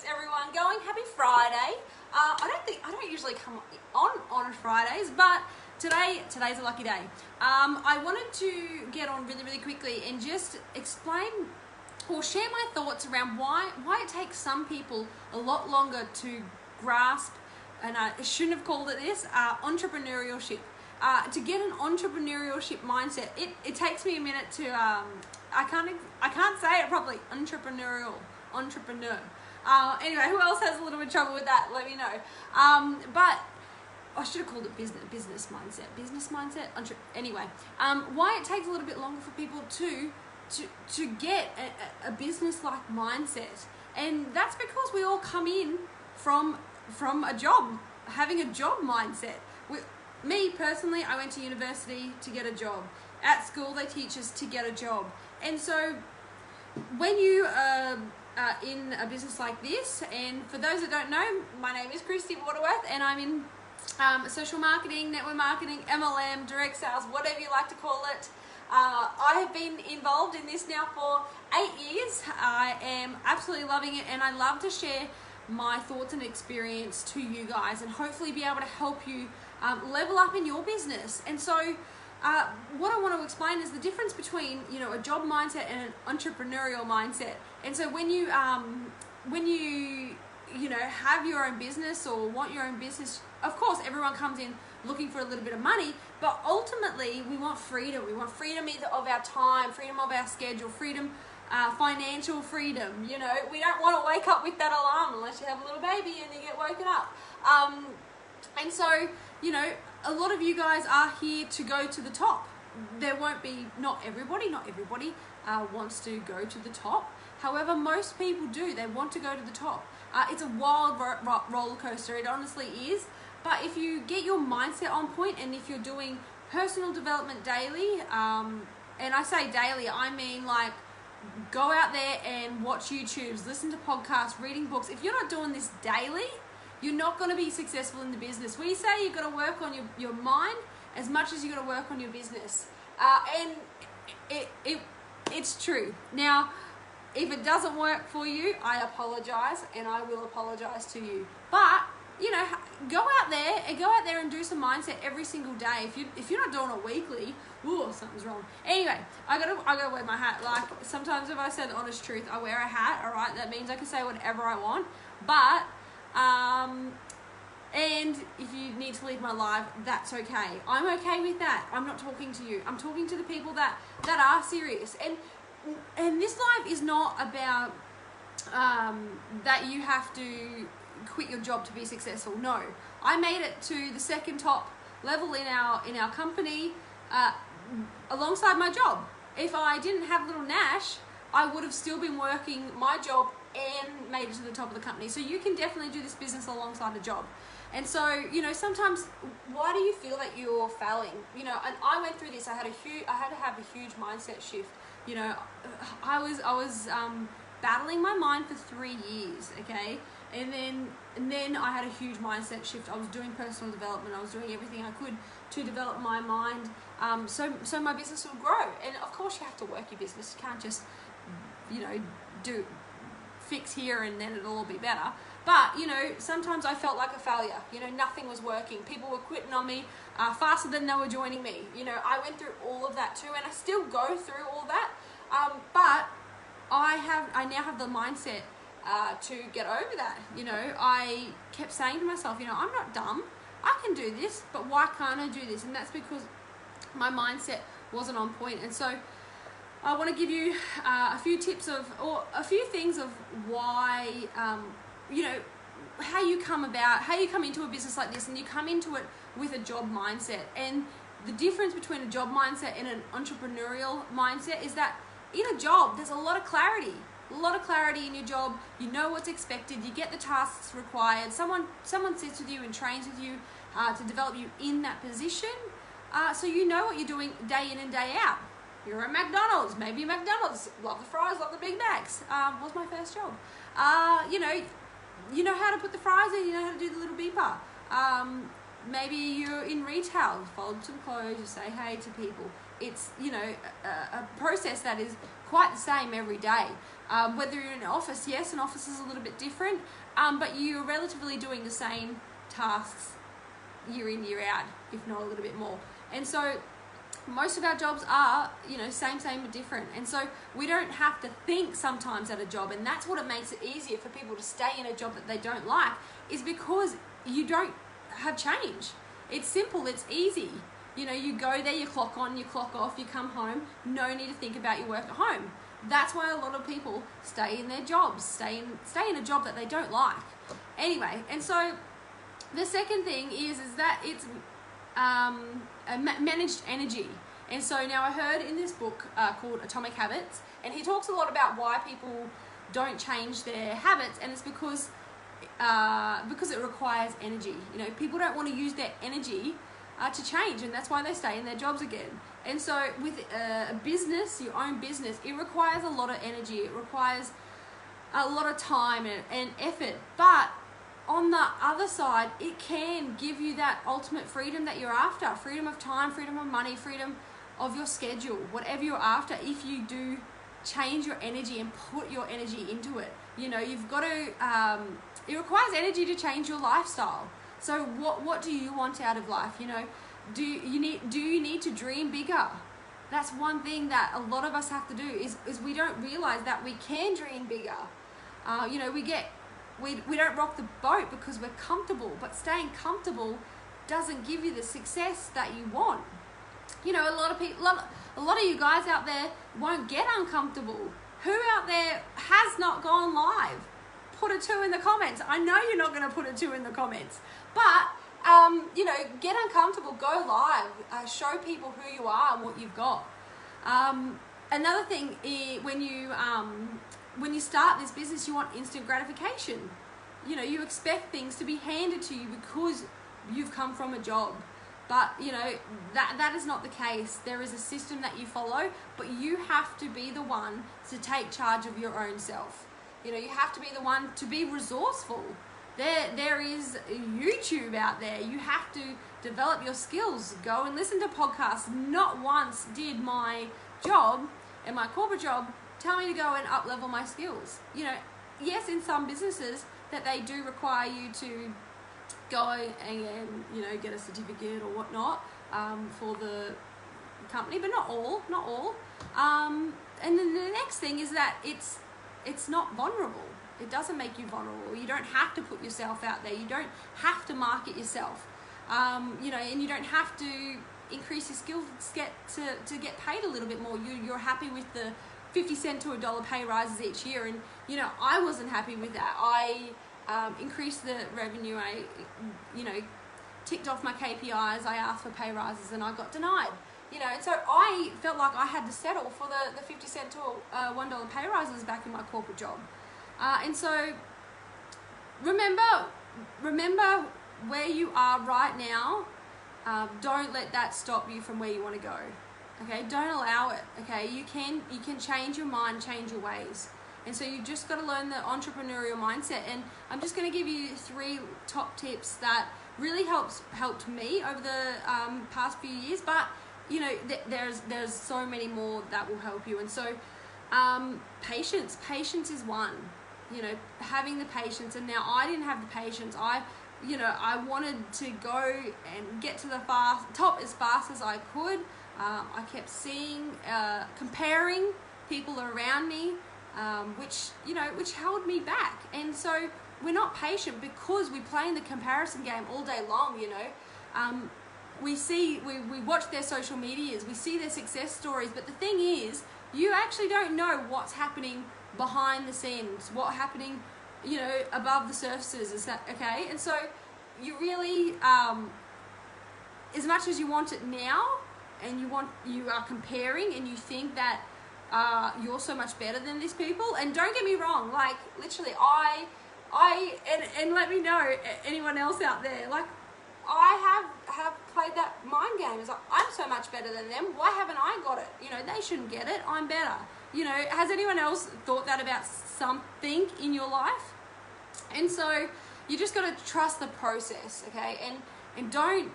everyone going? Happy Friday. I don't usually come on Fridays, but today's a lucky day. I wanted to get on really quickly and just explain or share my thoughts around why it takes some people a lot longer to grasp, and I shouldn't have called it this, entrepreneurship. To get an entrepreneurship mindset, it takes me a minute to I can't say it properly. Entrepreneur. Anyway, who else has a little bit of trouble with that? Let me know. But I should have called it business mindset. Anyway, why it takes a little bit longer for people to get a business-like mindset, and that's because we all come in from a job, having a job mindset. Me personally, I went to university to get a job. At school, they teach us to get a job. And so when you are in a business like this, and for those that don't know, my name is Christy Waterworth, and I'm in social marketing, network marketing, MLM, direct sales, whatever you like to call it. I have been involved in this now for 8 years. I am absolutely loving it, and I love to share my thoughts and experience to you guys, and hopefully be able to help you level up in your business. And so what I want to explain is the difference between, a job mindset and an entrepreneurial mindset. And so when you have your own business or want your own business, of course everyone comes in looking for a little bit of money, but ultimately we want freedom. We want freedom either of our time, freedom of our schedule, freedom, financial freedom. We don't want to wake up with that alarm unless you have a little baby and you get woken up. And so, a lot of you guys are here to go to the top. There won't be, not everybody wants to go to the top. However, most people do. They want to go to the top. It's a wild roller coaster. It honestly is. But if you get your mindset on point, and if you're doing personal development daily, and I say daily, I mean like go out there and watch YouTubes, listen to podcasts, reading books. If you're not doing this daily, you're not going to be successful in the business. We say you've got to work on your mind as much as you've got to work on your business. And it's true. Now, if it doesn't work for you, I apologize, and I will apologize to you. But, go out there and do some mindset every single day. If you're not doing it weekly, something's wrong. Anyway, I gotta wear my hat. Like, sometimes if I say the honest truth, I wear a hat, all right? That means I can say whatever I want. But, and if you need to leave my life, that's okay. I'm okay with that. I'm not talking to you. I'm talking to the people that are serious. And this life is not about that you have to quit your job to be successful. No, I made it to the second top level in our company alongside my job. If I didn't have Little Nash, I would have still been working my job and made it to the top of the company. So you can definitely do this business alongside a job. And so, sometimes, why do you feel that you're failing? And I went through this. I had to have a huge mindset shift. I was battling my mind for 3 years, okay? And then I had a huge mindset shift. I was doing personal development. I was doing everything I could to develop my mind, so my business would grow. And of course, you have to work your business. You can't just, fix here and then it'll all be better. But, sometimes I felt like a failure. Nothing was working. People were quitting on me faster than they were joining me. I went through all of that too, and I still go through all that. But I now have the mindset to get over that. I kept saying to myself, I'm not dumb. I can do this, but why can't I do this? And that's because my mindset wasn't on point. And so I want to give you a few tips or a few things of why, how you come into a business like this, and you come into it with a job mindset. And the difference between a job mindset and an entrepreneurial mindset is that in a job, there's a lot of clarity. A lot of clarity in your job. You know what's expected. You get the tasks required. Someone sits with you and trains with you to develop you in that position. So you know what you're doing day in and day out. You're at McDonald's. Maybe McDonald's. Love the fries. Love the Big Macs. Was my first job. You know how to put the fries in. You know how to do the little beeper. Maybe you're in retail. Fold some clothes. You say hey to people. It's a process that is quite the same every day. Whether you're in an office, yes, an office is a little bit different, but you're relatively doing the same tasks year in, year out, if not a little bit more. And so most of our jobs are, same but different. And so we don't have to think sometimes at a job, and that's what it makes it easier for people to stay in a job that they don't like, is because you don't have change. It's simple, it's easy. You go there, you clock on, you clock off, you come home, no need to think about your work at home. That's why a lot of people stay in their jobs, stay in a job that they don't like. Anyway, and so the second thing is that it's managed energy. And so now I heard in this book called Atomic Habits, and he talks a lot about why people don't change their habits, and it's because it requires energy. People don't want to use their energy to change, and that's why they stay in their jobs again. And so with a business, your own business, it requires a lot of energy, it requires a lot of time and effort, but on the other side, it can give you that ultimate freedom that you're after. Freedom of time, freedom of money, freedom of your schedule, whatever you're after, if you do change your energy and put your energy into it. You've got to, it requires energy to change your lifestyle. So what do you want out of life? Do you need to dream bigger? That's one thing that a lot of us have to do is we don't realize that we can dream bigger. We don't rock the boat because we're comfortable, but staying comfortable doesn't give you the success that you want. A lot of people, a lot of you guys out there won't get uncomfortable. Who out there has not gone live? Put a 2 in the comments. I know you're not going to put a 2 in the comments, but get uncomfortable, go live, show people who you are and what you've got. Another thing is when you start this business, you want instant gratification. You expect things to be handed to you because you've come from a job. But, that is not the case. There is a system that you follow, but you have to be the one to take charge of your own self. You have to be the one to be resourceful. There is YouTube out there. You have to develop your skills. Go and listen to podcasts. Not once did my job and my corporate job tell me to go and up-level my skills. Yes, in some businesses that they do require you to go and get a certificate or whatnot for the company, but not all. And then the next thing is that it's not vulnerable. It doesn't make you vulnerable. You don't have to put yourself out there. You don't have to market yourself. And you don't have to increase your skills to get paid a little bit more. You're happy with the 50 cent to $1 pay rises each year, and I wasn't happy with that. I increased the revenue. I ticked off my KPIs. I asked for pay rises and I got denied. And so I felt like I had to settle for the 50 cent to $1 pay rises back in my corporate job. And so remember where you are right now. Don't let that stop you from where you want to go. Okay, don't allow it. Okay, you can change your mind, change your ways. And so you just got to learn the entrepreneurial mindset. And I'm just going to give you 3 top tips that really helped me over the past few years. But there's so many more that will help you. And so patience is one. Having the patience. And now I didn't have the patience. I wanted to go and get to the top as fast as I could. I kept seeing, comparing people around me, which held me back. And so we're not patient because we play in the comparison game all day long. We watch their social medias, we see their success stories, but the thing is, you actually don't know what's happening behind the scenes, what's happening, above the surfaces. Is that okay? And so you really, as much as you want it now, and you are comparing, and you think that you're so much better than these people. And don't get me wrong, like literally, and let me know, anyone else out there, like I have played that mind game. It's like, I'm so much better than them. Why haven't I got it? They shouldn't get it. I'm better. Has anyone else thought that about something in your life? And so you just got to trust the process, okay? And don't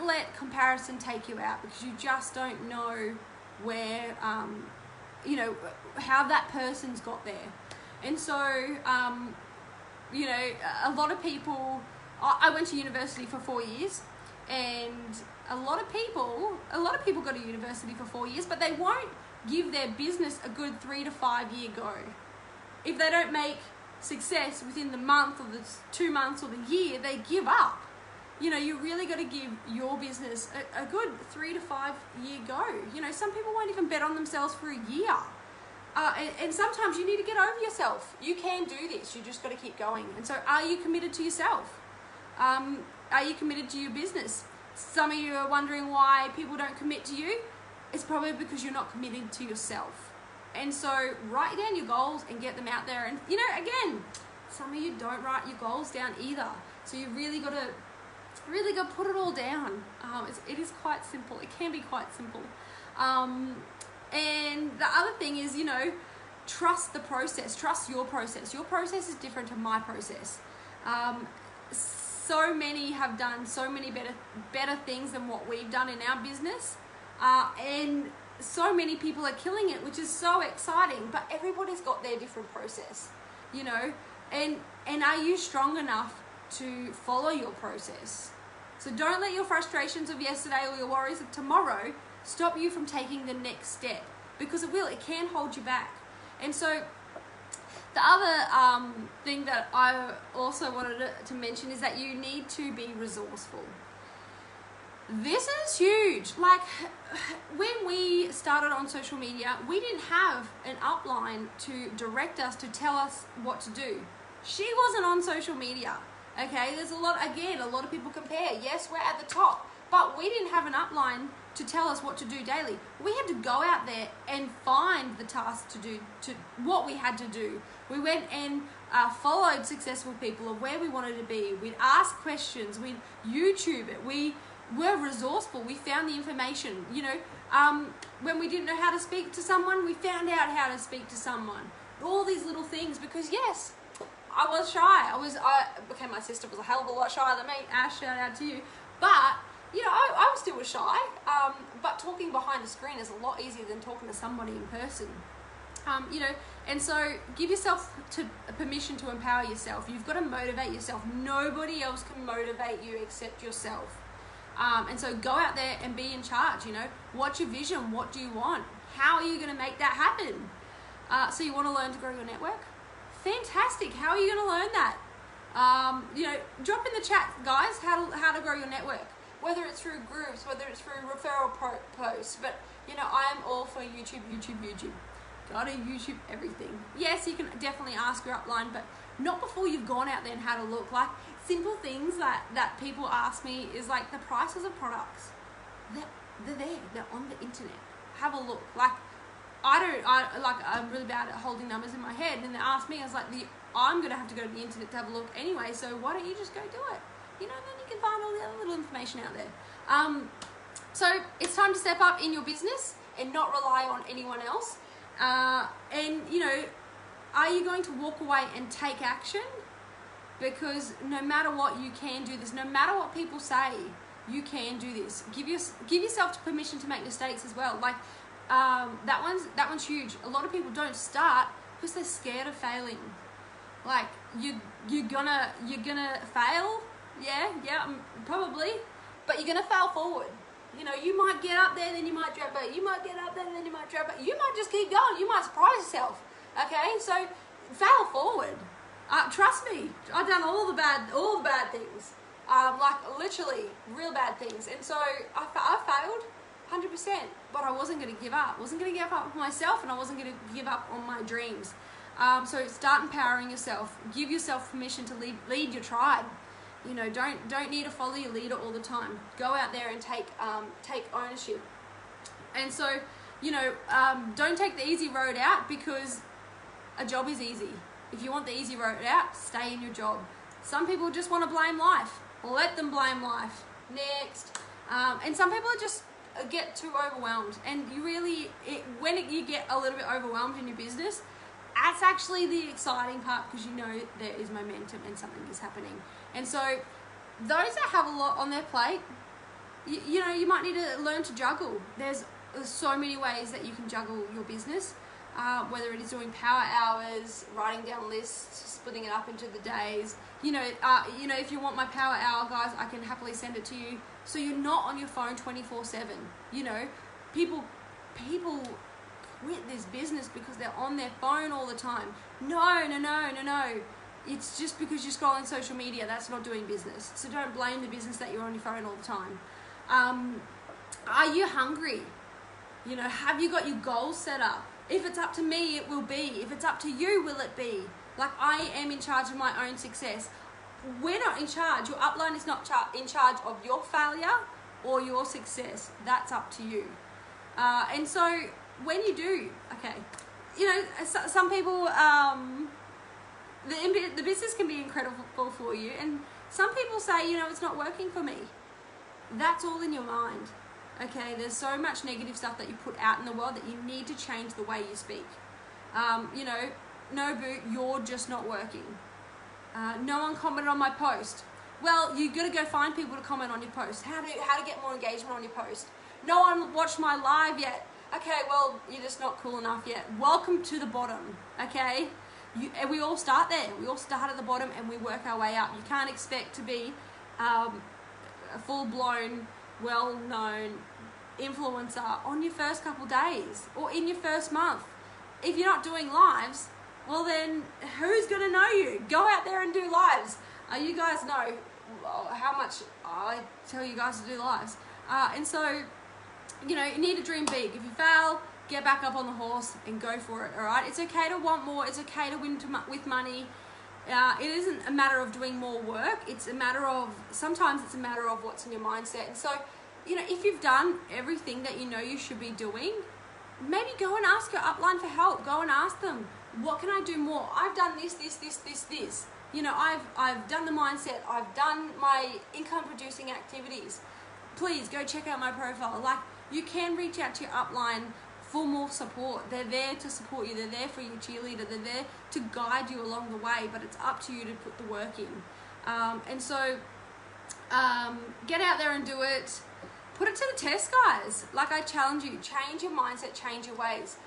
let comparison take you out, because you just don't know where you know, how that person's got there. And so, you know, a lot of people, I went to university for 4 years, and a lot of people go to university for 4 years, but they won't give their business a good 3 to 5 year go. If they don't make success within the month or the 2 months or the year, they give up. You know, you really got to give your business a good 3 to 5 year go. You know, some people won't even bet on themselves for a year. And sometimes you need to get over yourself. You can do this. You just got to keep going. And so, are you committed to yourself? Are you committed to your business? Some of you are wondering why people don't commit to you. It's probably because you're not committed to yourself. And so, write down your goals and get them out there. And, you know, again, some of you don't write your goals down either. So you really got to put it all down. It is quite simple. It can be quite simple. And the other thing is, you know, trust the process. Trust your process. Your process is different to my process. So many have done so many better things than what we've done in our business. And so many people are killing it, which is so exciting. But everybody's got their different process, you know. And are you strong enough to follow your process? So don't let your frustrations of yesterday or your worries of tomorrow stop you from taking the next step, because it will. It can hold you back. And so the other thing that I also wanted to mention is that you need to be resourceful. This is huge. Like, when we started on social media, we didn't have an upline to direct us, to tell us what to do. She wasn't on social media. Okay, there's a lot of people compare. Yes, we're at the top, but we didn't have an upline to tell us what to do daily. We had to go out there and find the tasks to do, to what we had to do. We went and followed successful people of where we wanted to be. We'd ask questions. We'd YouTube it. We were resourceful. We found the information. You know, when we didn't know how to speak to someone, we found out how to speak to someone. All these little things, because yes, I was shy. My sister was a hell of a lot shyer than me. Ash, shout out to you. But, you know, I still was shy. But talking behind a screen is a lot easier than talking to somebody in person. You know, and so give yourself permission to empower yourself. You've got to motivate yourself. Nobody else can motivate you except yourself. And so go out there and be in charge, you know. What's your vision? What do you want? How are you going to make that happen? So you want to learn to grow your network? Fantastic. How are you going to learn that? You know, drop in the chat, guys, how to grow your network. Whether it's through groups, whether it's through referral posts. But, you know, I am all for YouTube. Gotta YouTube everything. Yes, you can definitely ask your upline, but not before you've gone out there and had a look. Like, simple things that people ask me is like the prices of products. They're there. They're on the internet. Have a look. Like, I'm really bad at holding numbers in my head, and they asked me, I was like, I'm gonna have to go to the internet to have a look anyway, so why don't you just go do it? You know, then you can find all the other little information out there. So it's time to step up in your business and not rely on anyone else. And, you know, are you going to walk away and take action? Because no matter what, you can do this. No matter what people say, you can do this. Give yourself permission to make mistakes as well. Like, that one's huge. A lot of people don't start because they're scared of failing. Like, you're gonna fail. Yeah, probably. But you're gonna fail forward. You know, you might get up there, then you might drop back. You might get up there, then you might drop back. You might just keep going. You might surprise yourself. Okay, so fail forward. Trust me, I've done all the bad things. Like, literally real bad things. And so I failed 100%, but I wasn't going to give up. I wasn't going to give up on myself, and I wasn't going to give up on my dreams. So start empowering yourself. Give yourself permission to lead your tribe. You know, don't need to follow your leader all the time. Go out there and take ownership. And so, you know, don't take the easy road out, because a job is easy. If you want the easy road out, stay in your job. Some people just want to blame life. Let them blame life. Next. And some people just get too overwhelmed. And you really, when you get a little bit overwhelmed in your business, that's actually the exciting part, because you know there is momentum and something is happening. And so those that have a lot on their plate, you know, you might need to learn to juggle. There's so many ways that you can juggle your business. whether it is doing power hours, writing down lists, splitting it up into the days. If you want my power hour, guys, I can happily send it to you. So you're not on your phone 24/7. People quit this business because they're on their phone all the time. No. It's just because you're scrolling social media. That's not doing business. So don't blame the business that you're on your phone all the time. Are you hungry? Have you got your goals set up? If it's up to me, it will be. If it's up to you, will it be? Like, I am in charge of my own success. We're not in charge. Your upline is not in charge of your failure or your success. That's up to you. And so when you do, some people, the business can be incredible for you. And some people say, it's not working for me. That's all in your mind. Okay, there's so much negative stuff that you put out in the world that you need to change the way you speak. No, boo, you're just not working. No one commented on my post. Well, you got to go find people to comment on your post. How to get more engagement on your post. No one watched my live yet. Okay, well, you're just not cool enough yet. Welcome to the bottom, okay? And we all start there. We all start at the bottom and we work our way up. You can't expect to be a full-blown, well-known influencer on your first couple days or in your first month. If you're not doing lives, well then who's going to know you? Go out there and do lives. You guys know how much I tell you guys to do lives. And so, you need to dream big. If you fail, get back up on the horse and go for it, all right? It's okay to want more. It's okay to win with money. It isn't a matter of doing more work. Sometimes it's a matter of what's in your mindset. And so, if you've done everything that you should be doing, maybe go and ask your upline for help. Go and ask them, what can I do more? I've done this. I've done the mindset. I've done my income producing activities. Please go check out my profile. Like, you can reach out to your upline for more support. They're there to support you. They're there for your cheerleader. They're there to guide you along the way, but it's up to you to put the work in. And so get out there and do it. Put it to the test, guys. Like, I challenge you, change your mindset, change your ways.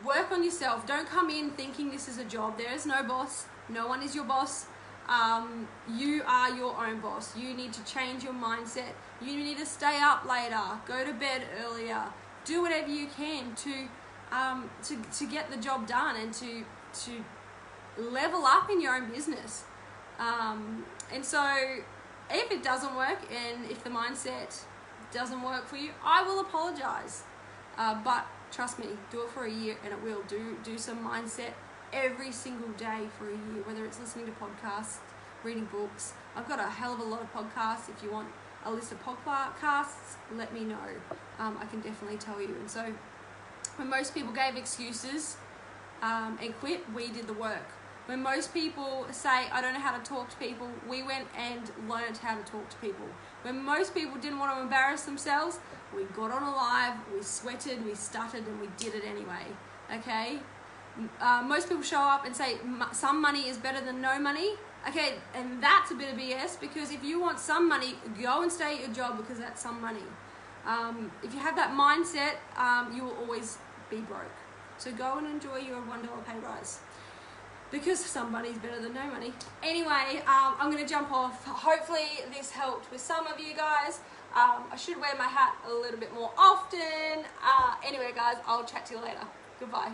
Work on yourself. Don't come in thinking this is a job. There is no boss. No one is your boss. You are your own boss. You need to change your mindset. You need to stay up later, go to bed earlier, do whatever you can to get the job done and to level up in your own business. And so if it doesn't work and if the mindset doesn't work for you, I will apologize. But trust me, do it for a year and it will. Do some mindset every single day for a year, whether it's listening to podcasts, reading books. I've got a hell of a lot of podcasts. If you want a list of podcasts, let me know. I can definitely tell you. And so when most people gave excuses and quit, we did the work. When most people say, I don't know how to talk to people, we went and learned how to talk to people. When most people didn't want to embarrass themselves, we got on a live, we sweated, we stuttered, and we did it anyway, okay? Most people show up and say some money is better than no money. Okay, and that's a bit of BS, because if you want some money, go and stay at your job because that's some money. If you have that mindset, you will always be broke. So go and enjoy your $1 pay rise, because some money is better than no money. Anyway, I'm going to jump off. Hopefully this helped with some of you guys. I should wear my hat a little bit more often. Anyway, guys, I'll chat to you later. Goodbye.